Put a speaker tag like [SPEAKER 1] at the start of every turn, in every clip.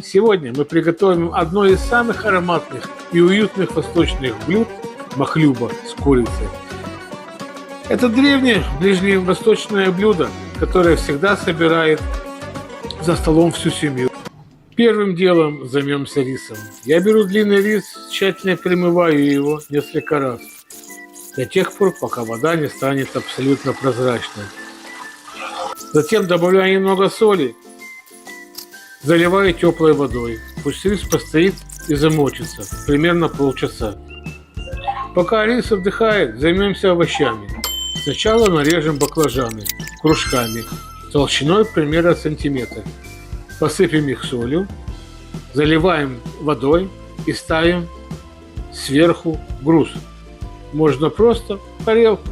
[SPEAKER 1] Сегодня мы приготовим одно из самых ароматных и уютных восточных блюд – махлюба с курицей. Это древнее ближневосточное блюдо, которое всегда собирает за столом всю семью. Первым делом займемся рисом. Я беру длинный рис, тщательно промываю его несколько раз, до тех пор, пока вода не станет абсолютно прозрачной. Затем добавляю немного соли, заливаю теплой водой. Пусть рис постоит и замочится, примерно полчаса. Пока рис отдыхает, займемся овощами. Сначала нарежем баклажаны кружками, толщиной примерно сантиметр. Посыпем их солью, заливаем водой и ставим сверху груз. Можно просто тарелку.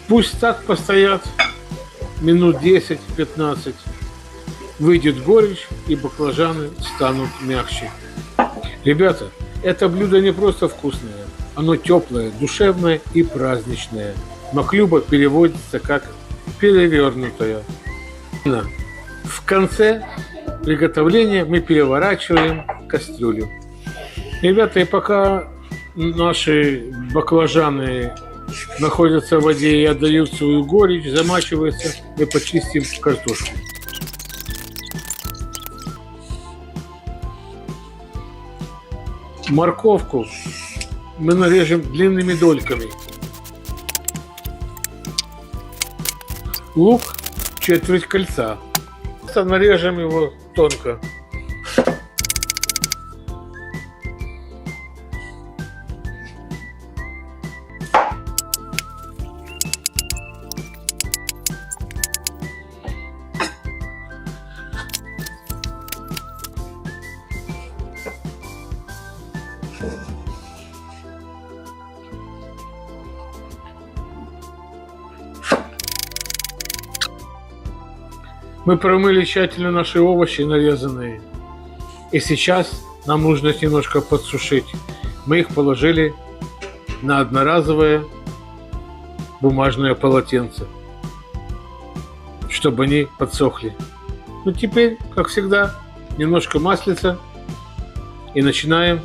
[SPEAKER 1] Пусть так постоят минут 10-15. Выйдет горечь и баклажаны станут мягче. Ребята, это блюдо не просто вкусное, оно теплое, душевное и праздничное. Махлюба переводится как перевернутая. В конце приготовления мы переворачиваем кастрюлю. Ребята, и пока наши баклажаны находятся в воде и отдают свою горечь, замачиваются, мы почистим картошку. Морковку мы нарежем длинными дольками. Лук четверть кольца. Нарежем его тонко. Мы промыли тщательно наши овощи нарезанные. И сейчас нам нужно их немножко подсушить. Мы их положили на одноразовое бумажное полотенце, чтобы они подсохли. Ну теперь, как всегда, немножко маслица и начинаем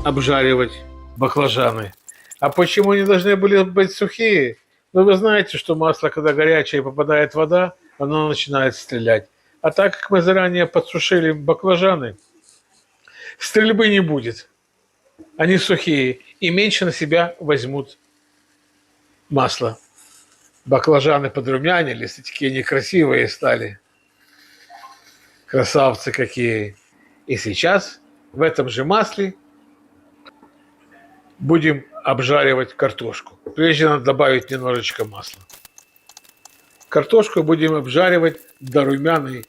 [SPEAKER 1] обжаривать баклажаны. А почему они должны были быть сухие? Ну вы знаете, что масло, когда горячее попадает в вода, оно начинает стрелять. А так как мы заранее подсушили баклажаны, стрельбы не будет. Они сухие и меньше на себя возьмут масло. Баклажаны подрумянились, и такие некрасивые стали. Красавцы какие. И сейчас в этом же масле будем обжаривать картошку. Прежде надо добавить немножечко масла. Картошку будем обжаривать до румяной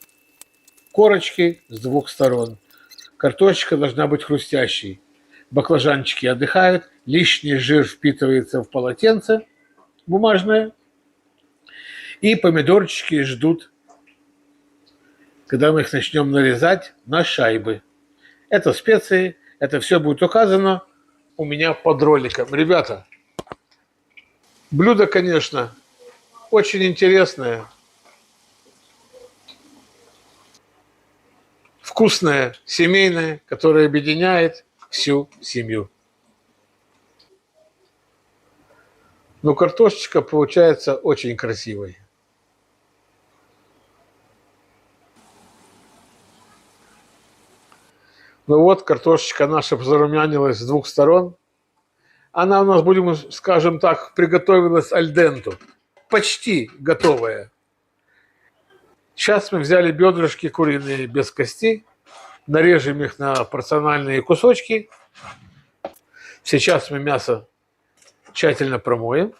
[SPEAKER 1] корочки с двух сторон. Картошечка должна быть хрустящей. Баклажанчики отдыхают, лишний жир впитывается в полотенце бумажное. И помидорчики ждут, когда мы их начнем нарезать на шайбы. Это специи, это все будет указано у меня под роликом. Ребята, блюдо, конечно, очень интересное, вкусное, семейное, которое объединяет всю семью. Но картошечка получается очень красивой. Ну вот, картошечка наша зарумянилась с двух сторон. Она у нас, будем, скажем так, приготовилась аль денте. Почти готовая. Сейчас мы взяли бедрышки куриные без кости, нарежем их на порциональные кусочки. Сейчас мы мясо тщательно промоем.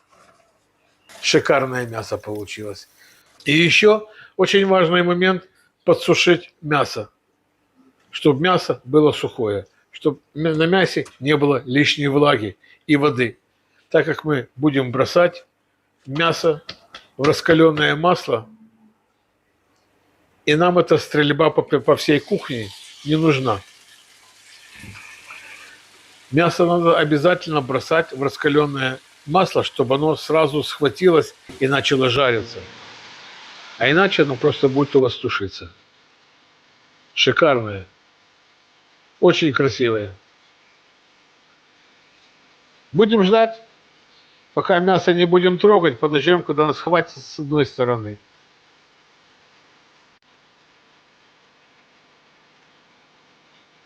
[SPEAKER 1] Шикарное мясо получилось. И еще очень важный момент – подсушить мясо, чтобы мясо было сухое, чтобы на мясе не было лишней влаги и воды, так как мы будем бросать мясо в раскаленное масло, и нам эта стрельба по всей кухне не нужна. Мясо надо обязательно бросать в раскаленное масло, чтобы оно сразу схватилось и начало жариться. А иначе оно просто будет у вас тушиться. Шикарное. Очень красивое. Будем ждать, пока мясо не будем трогать, подождем, когда нас хватит с одной стороны.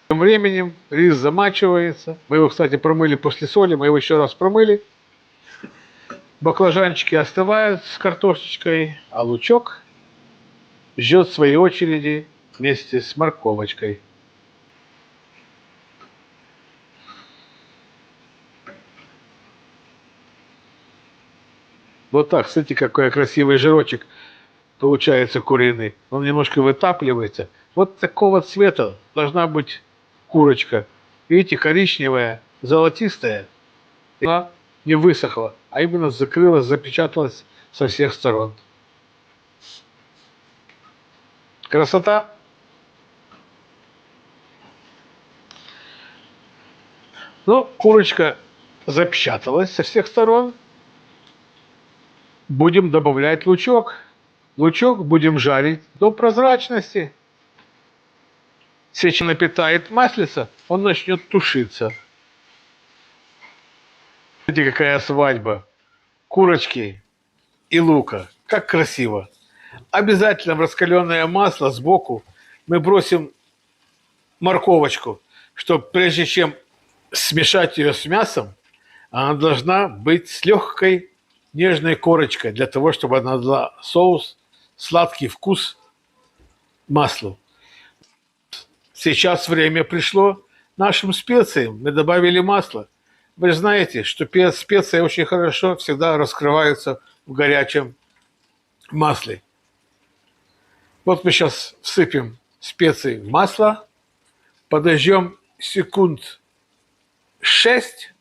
[SPEAKER 1] Тем временем рис замачивается. Мы его, кстати, промыли после соли, мы его еще раз промыли. Баклажанчики остывают с картошечкой, а лучок ждет своей очереди вместе с морковочкой. Вот так, смотрите, какой красивый жирочек получается куриный. Он немножко вытапливается. Вот такого цвета должна быть курочка. Видите, коричневая, золотистая. Она не высохла, а именно закрылась, запечаталась со всех сторон. Красота! Ну, курочка запечаталась со всех сторон. Будем добавлять лучок. Лучок будем жарить до прозрачности. Если напитает маслица, он начнет тушиться. Смотрите, какая свадьба. Курочки и лука. Как красиво. Обязательно в раскаленное масло сбоку мы бросим морковочку, чтобы прежде чем смешать ее с мясом, она должна быть с легкой нежной корочкой, для того, чтобы она дала соус, сладкий вкус маслу. Сейчас время пришло нашим специям. Мы добавили масло. Вы же знаете, что специи очень хорошо всегда раскрываются в горячем масле. Вот мы сейчас всыпем специи в масло, подождем секунд 6,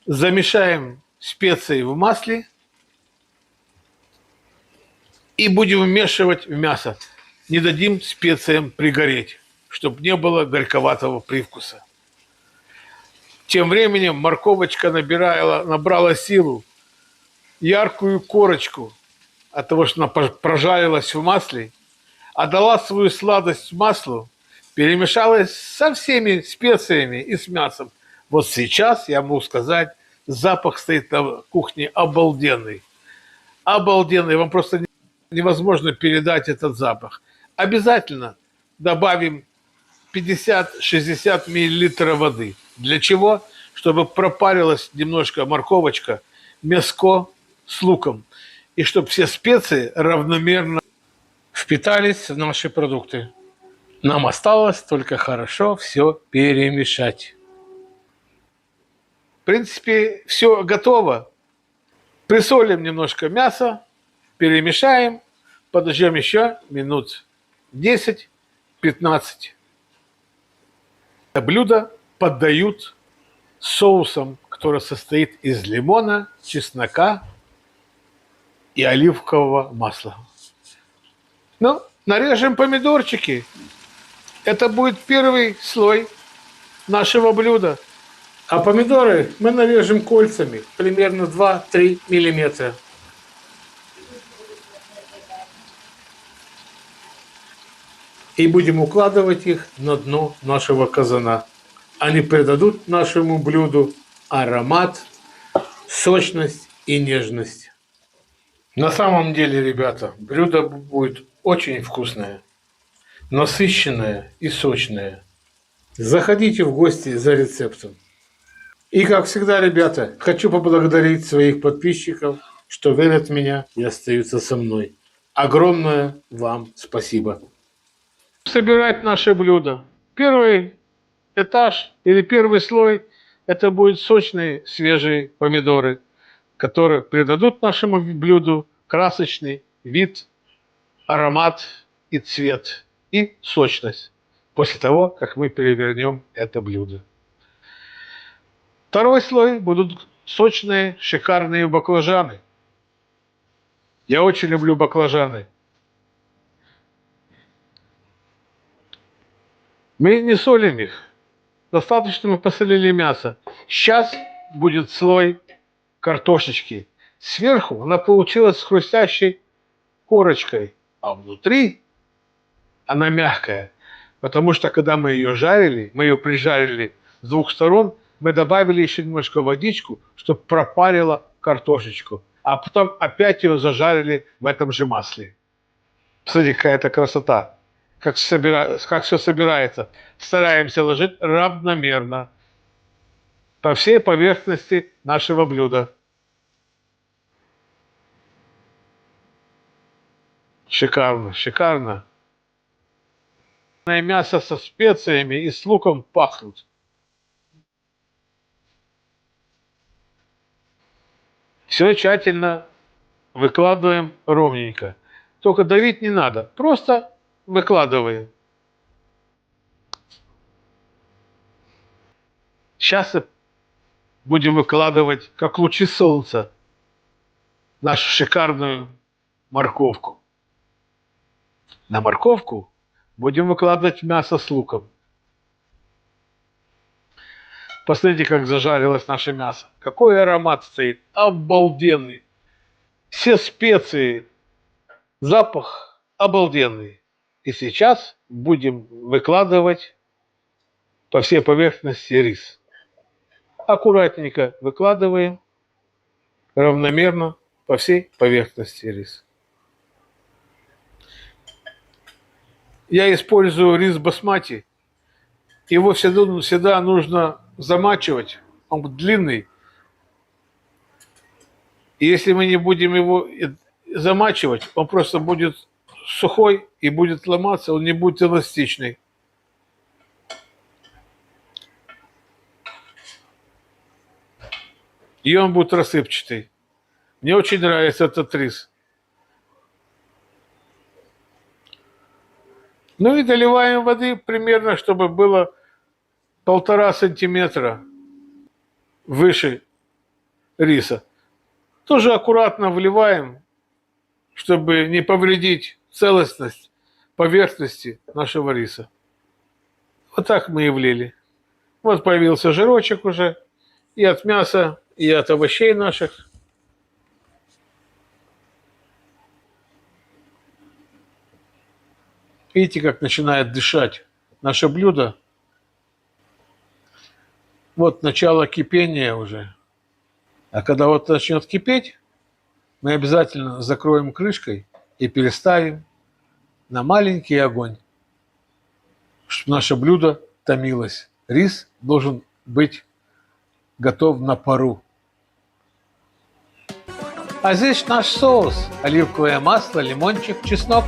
[SPEAKER 1] замешаем специи в масле и будем вмешивать в мясо. Не дадим специям пригореть, чтобы не было горьковатого привкуса. Тем временем морковочка набрала силу, яркую корочку от того, что она прожарилась в масле, отдала свою сладость маслу, перемешалась со всеми специями и с мясом. Вот сейчас, я могу сказать, запах стоит на кухне обалденный. Обалденный. Вам просто невозможно передать этот запах. Обязательно добавим 50-60 мл воды. Для чего? Чтобы пропарилась немножко морковочка, мяско с луком. И чтобы все специи равномерно впитались в наши продукты. Нам осталось только хорошо все перемешать. В принципе, все готово. Присолим немножко мясо, перемешаем, подождем еще минут 10-15. Это блюдо поддают соусом, который состоит из лимона, чеснока и оливкового масла. Ну, нарежем помидорчики. Это будет первый слой нашего блюда. А помидоры мы нарежем кольцами, примерно 2-3 миллиметра. И будем укладывать их на дно нашего казана. Они придадут нашему блюду аромат, сочность и нежность. На самом деле, ребята, блюдо будет очень вкусное, насыщенное и сочное. Заходите в гости за рецептом. И, как всегда, ребята, хочу поблагодарить своих подписчиков, что верят в меня и остаются со мной. Огромное вам спасибо. Собирать наше блюдо. Первый этаж или первый слой – это будут сочные свежие помидоры, которые придадут нашему блюду красочный вид, аромат и цвет, и сочность после того, как мы перевернем это блюдо. Второй слой будут сочные, шикарные баклажаны. Я очень люблю баклажаны. Мы не солим их. Достаточно мы посолили мясо. Сейчас будет слой картошечки. Сверху она получилась с хрустящей корочкой. а внутри она мягкая. Потому что когда мы ее жарили, мы ее прижарили с двух сторон, мы добавили еще немножко водичку, чтобы пропарила картошечку. А потом опять ее зажарили в этом же масле. Смотрите, какая-то красота. Как все собирается. Стараемся ложить равномерно по всей поверхности нашего блюда. Шикарно, шикарно. Мясо со специями и с луком пахнут. Все тщательно выкладываем ровненько. Только давить не надо, просто выкладываем. Сейчас будем выкладывать, как лучи солнца, нашу шикарную морковку. На морковку будем выкладывать мясо с луком. Посмотрите, как зажарилось наше мясо. Какой аромат стоит. Обалденный. Все специи. Запах обалденный. И сейчас будем выкладывать по всей поверхности рис. Аккуратненько выкладываем равномерно по всей поверхности рис. Я использую рис басмати. Его всегда нужно замачивать. Он длинный. И если мы не будем его замачивать, он просто будет сухой и будет ломаться, он не будет эластичный. И он будет рассыпчатый. Мне очень нравится этот рис. Ну и доливаем воды примерно, чтобы было 1,5 сантиметра выше риса. Тоже аккуратно вливаем, чтобы не повредить целостность поверхности нашего риса. Вот так мы и влили. Вот появился жирочек уже и от мяса, и от овощей наших. Видите, как начинает дышать наше блюдо? Вот начало кипения уже. А когда вот начнет кипеть, мы обязательно закроем крышкой и переставим на маленький огонь, чтобы наше блюдо томилось. Рис должен быть готов на пару. А здесь наш соус. Оливковое масло, лимончик, чеснок.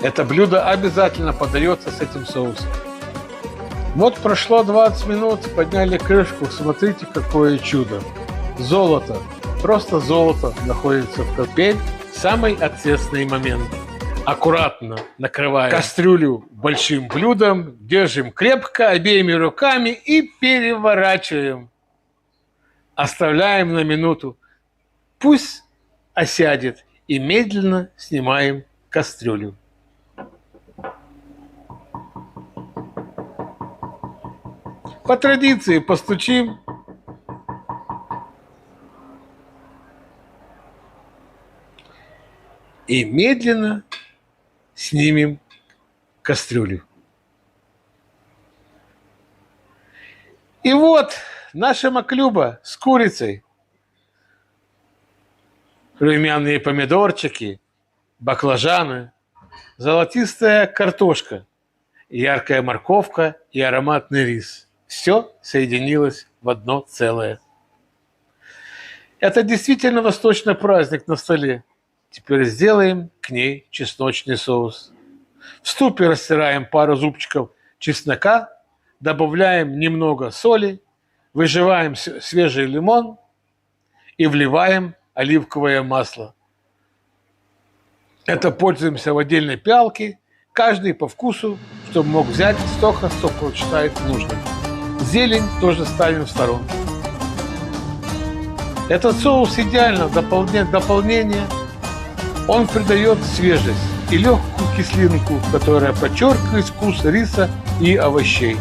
[SPEAKER 1] Это блюдо обязательно подается с этим соусом. Вот прошло 20 минут, подняли крышку, смотрите, какое чудо. Золото, просто золото находится в кастрюле. Самый ответственный момент. Аккуратно накрываем кастрюлю большим блюдом, держим крепко обеими руками и переворачиваем. Оставляем на минуту. Пусть осядет и медленно снимаем кастрюлю. По традиции постучим. И медленно снимем кастрюлю. И вот наша маклюба с курицей. Румяные помидорчики, баклажаны, золотистая картошка, яркая морковка и ароматный рис. Все соединилось в одно целое. Это действительно восточный праздник на столе. Теперь сделаем к ней чесночный соус. В ступе растираем пару зубчиков чеснока, добавляем немного соли, выжимаем свежий лимон и вливаем оливковое масло. Это пользуемся в отдельной пиалке, каждый по вкусу, чтобы мог взять столько, сколько считает нужным. Зелень тоже ставим в сторонку. Этот соус идеально дополнение. Он придает свежесть и легкую кислинку, которая подчеркивает вкус риса и овощей.